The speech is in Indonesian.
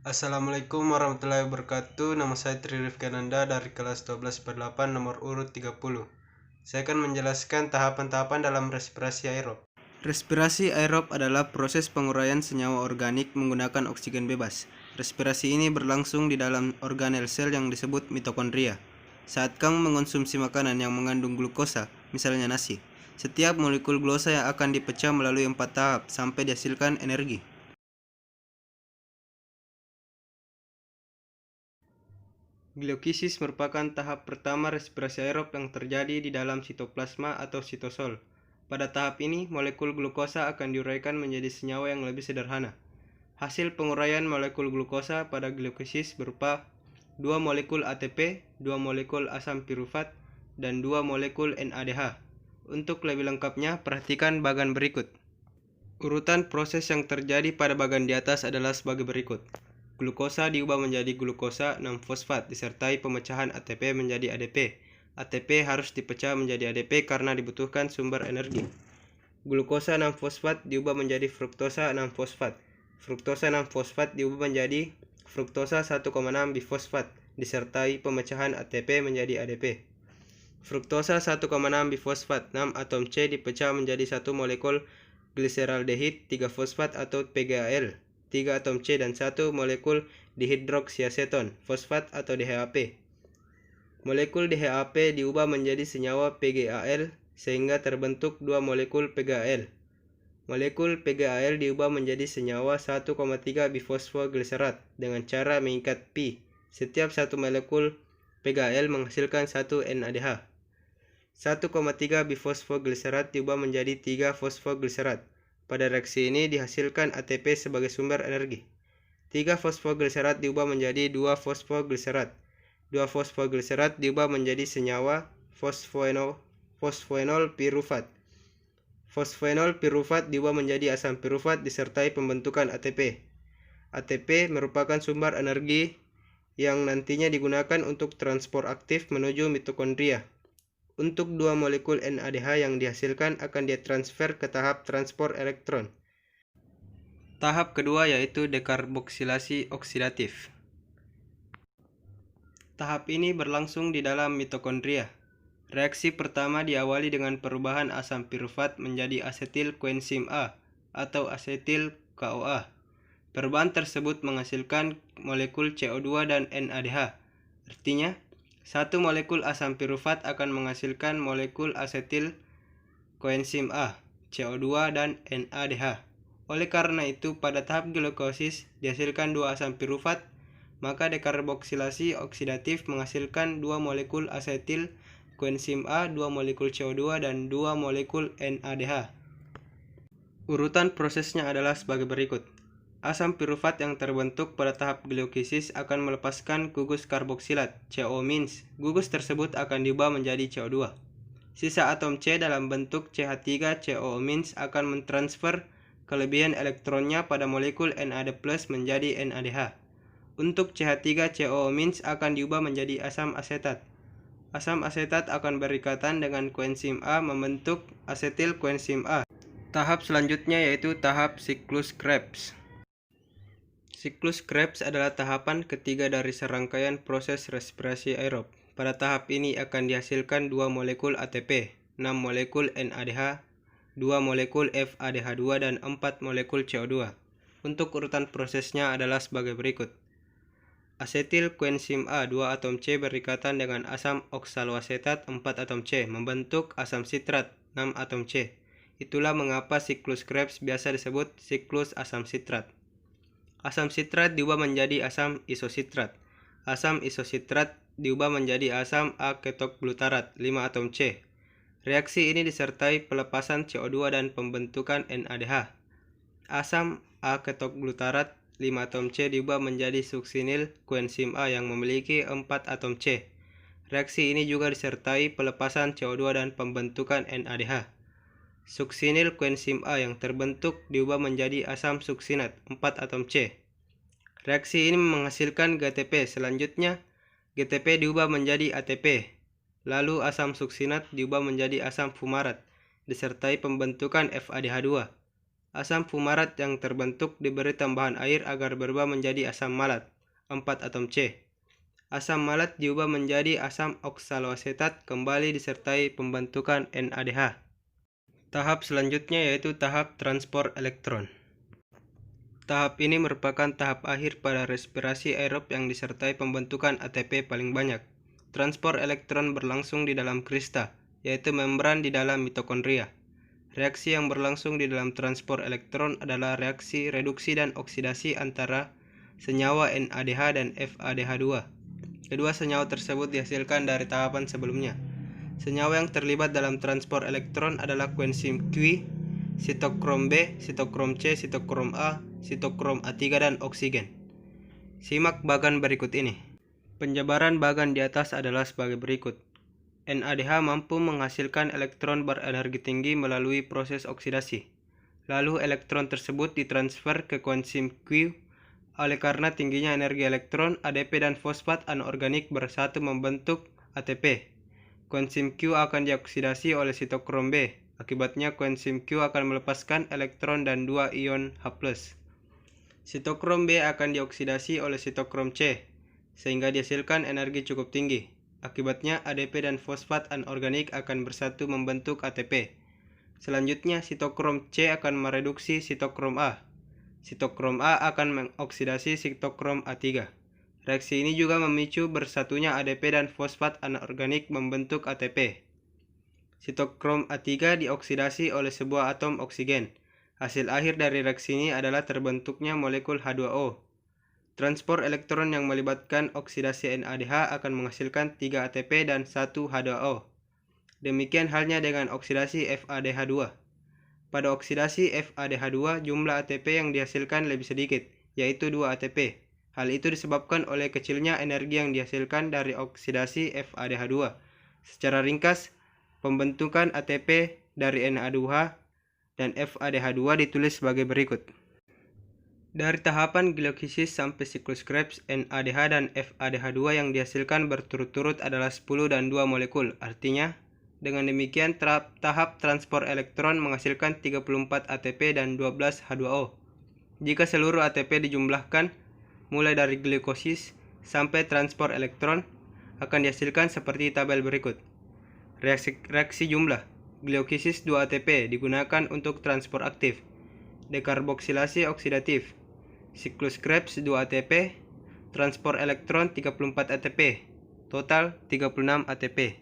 Assalamualaikum warahmatullahi wabarakatuh. Nama saya Tri Rifkananda dari kelas 12/8 nomor urut 30. Saya akan menjelaskan tahapan-tahapan dalam respirasi aerob. Respirasi aerob adalah proses penguraian senyawa organik menggunakan oksigen bebas. Respirasi ini berlangsung di dalam organel sel yang disebut mitokondria. Saat kamu mengonsumsi makanan yang mengandung glukosa, misalnya nasi, setiap molekul glukosa yang akan dipecah melalui 4 tahap sampai dihasilkan energi. Glukosis merupakan tahap pertama respirasi aerob yang terjadi di dalam sitoplasma atau sitosol. Pada tahap ini, molekul glukosa akan diuraikan menjadi senyawa yang lebih sederhana. Hasil penguraian molekul glukosa pada glukosis berupa 2 molekul ATP, 2 molekul asam pirufat, dan 2 molekul NADH. Untuk lebih lengkapnya, perhatikan bagan berikut. Urutan proses yang terjadi pada bagan di atas adalah sebagai berikut. Glukosa diubah menjadi glukosa 6-fosfat disertai pemecahan ATP menjadi ADP. ATP harus dipecah menjadi ADP karena dibutuhkan sumber energi. Glukosa 6-fosfat diubah menjadi fruktosa 6-fosfat. Fruktosa 6-fosfat diubah menjadi fruktosa 1,6 bifosfat disertai pemecahan ATP menjadi ADP. Fruktosa 1,6 bifosfat 6 atom C dipecah menjadi 1 molekul gliseraldehid 3-fosfat atau PGAL. 3 atom C dan 1 molekul dihidroksiaseton fosfat atau DHAP. Molekul DHAP diubah menjadi senyawa PGAL sehingga terbentuk 2 molekul PGAL. Molekul PGAL diubah menjadi senyawa 1,3 bifosfoglycerat dengan cara mengikat pi. Setiap satu molekul PGAL menghasilkan 1 NADH. 1,3 bifosfoglycerat diubah menjadi 3 fosfoglycerat. Pada reaksi ini dihasilkan ATP sebagai sumber energi. 3 fosfoglycerat diubah menjadi 2 fosfoglycerat. 2 fosfoglycerat diubah menjadi senyawa fosfoenol pirufat. Fosfoenol pirufat diubah menjadi asam pirufat disertai pembentukan ATP. ATP merupakan sumber energi yang nantinya digunakan untuk transport aktif menuju mitokondria. Untuk 2 molekul NADH yang dihasilkan akan ditransfer ke tahap transport elektron. Tahap kedua yaitu dekarboksilasi oksidatif. Tahap ini berlangsung di dalam mitokondria. Reaksi pertama diawali dengan perubahan asam pirufat menjadi asetil koenzim A atau asetil KOA. Perubahan tersebut menghasilkan molekul CO2 dan NADH. Artinya, 1 molekul asam pirufat akan menghasilkan molekul asetil koenzim A, CO2 dan NADH. Oleh karena itu, pada tahap glukosis dihasilkan 2 asam pirufat, maka dekarboksilasi oksidatif menghasilkan 2 molekul asetil koenzim A, 2 molekul CO2 dan 2 molekul NADH. Urutan prosesnya adalah sebagai berikut. Asam pirufat yang terbentuk pada tahap glukosis akan melepaskan gugus karboksilat, CO-. Gugus tersebut akan diubah menjadi CO2. Sisa atom C dalam bentuk CH3CO- akan mentransfer kelebihan elektronnya pada molekul NAD+ menjadi NADH. Untuk CH3CO- akan diubah menjadi asam asetat. Asam asetat akan berikatan dengan koenzim A membentuk asetil koenzim A. Tahap selanjutnya yaitu tahap siklus Krebs. Siklus Krebs adalah tahapan ketiga dari serangkaian proses respirasi aerob. Pada tahap ini akan dihasilkan 2 molekul ATP, 6 molekul NADH, 2 molekul FADH2 dan 4 molekul CO2. Untuk urutan prosesnya adalah sebagai berikut. Asetil koenzim A 2 atom C berikatan dengan asam oksaloasetat 4 atom C membentuk asam sitrat 6 atom C. Itulah mengapa siklus Krebs biasa disebut siklus asam sitrat. Asam sitrat diubah menjadi asam isositrat. Asam isositrat diubah menjadi asam A-ketokglutarat 5 atom C. Reaksi ini disertai pelepasan CO2 dan pembentukan NADH. Asam A-ketokglutarat 5 atom C diubah menjadi suksinil koenzim A yang memiliki 4 atom C. Reaksi ini juga disertai pelepasan CO2 dan pembentukan NADH. Suksinil koenzim A yang terbentuk diubah menjadi asam suksinat 4 atom C. Reaksi ini menghasilkan GTP. Selanjutnya, GTP diubah menjadi ATP. Lalu asam suksinat diubah menjadi asam fumarat disertai pembentukan FADH2. Asam fumarat yang terbentuk diberi tambahan air agar berubah menjadi asam malat, 4 atom C. Asam malat diubah menjadi asam oksaloasetat kembali disertai pembentukan NADH. Tahap selanjutnya yaitu tahap transport elektron. Tahap ini merupakan tahap akhir pada respirasi aerob yang disertai pembentukan ATP paling banyak. Transport elektron berlangsung di dalam krista, yaitu membran di dalam mitokondria. Reaksi yang berlangsung di dalam transport elektron adalah reaksi reduksi dan oksidasi antara senyawa NADH dan FADH2. Kedua senyawa tersebut dihasilkan dari tahapan sebelumnya. Senyawa yang terlibat dalam transport elektron adalah koenzim Q, sitokrom B, sitokrom C, sitokrom A, sitokrom A3 dan oksigen. Simak bagan berikut ini. Penjabaran bagan di atas adalah sebagai berikut. NADH mampu menghasilkan elektron berenergi tinggi melalui proses oksidasi. Lalu elektron tersebut ditransfer ke koenzim Q. Oleh karena tingginya energi elektron, ADP dan fosfat anorganik bersatu membentuk ATP. Koenzim Q akan dioksidasi oleh sitokrom B. Akibatnya koenzim Q akan melepaskan elektron dan 2 ion H+. Sitokrom B akan dioksidasi oleh sitokrom C, sehingga dihasilkan energi cukup tinggi. Akibatnya ADP dan fosfat anorganik akan bersatu membentuk ATP. Selanjutnya sitokrom C akan mereduksi sitokrom A. Sitokrom A akan mengoksidasi sitokrom A3. Reaksi ini juga memicu bersatunya ADP dan fosfat anorganik membentuk ATP. Sitokrom A3 dioksidasi oleh sebuah atom oksigen. Hasil akhir dari reaksi ini adalah terbentuknya molekul H2O. Transport elektron yang melibatkan oksidasi NADH akan menghasilkan 3 ATP dan 1 H2O. Demikian halnya dengan oksidasi FADH2. Pada oksidasi FADH2, jumlah ATP yang dihasilkan lebih sedikit, yaitu 2 ATP. Hal itu disebabkan oleh kecilnya energi yang dihasilkan dari oksidasi FADH2. Secara ringkas, pembentukan ATP dari NA2H dan FADH2 ditulis sebagai berikut. Dari tahapan glycolysis sampai siklus Krebs, NADH dan FADH2 yang dihasilkan berturut-turut adalah 10 dan 2 molekul. Artinya, dengan demikian tahap transport elektron menghasilkan 34 ATP dan 12 H2O. Jika seluruh ATP dijumlahkan, mulai dari glycolysis sampai transport elektron, akan dihasilkan seperti tabel berikut. Reaksi jumlah. Glycolysis 2 ATP digunakan untuk transport aktif. Dekarboksilasi oksidatif. Siklus Krebs 2 ATP. Transport elektron 34 ATP. Total 36 ATP.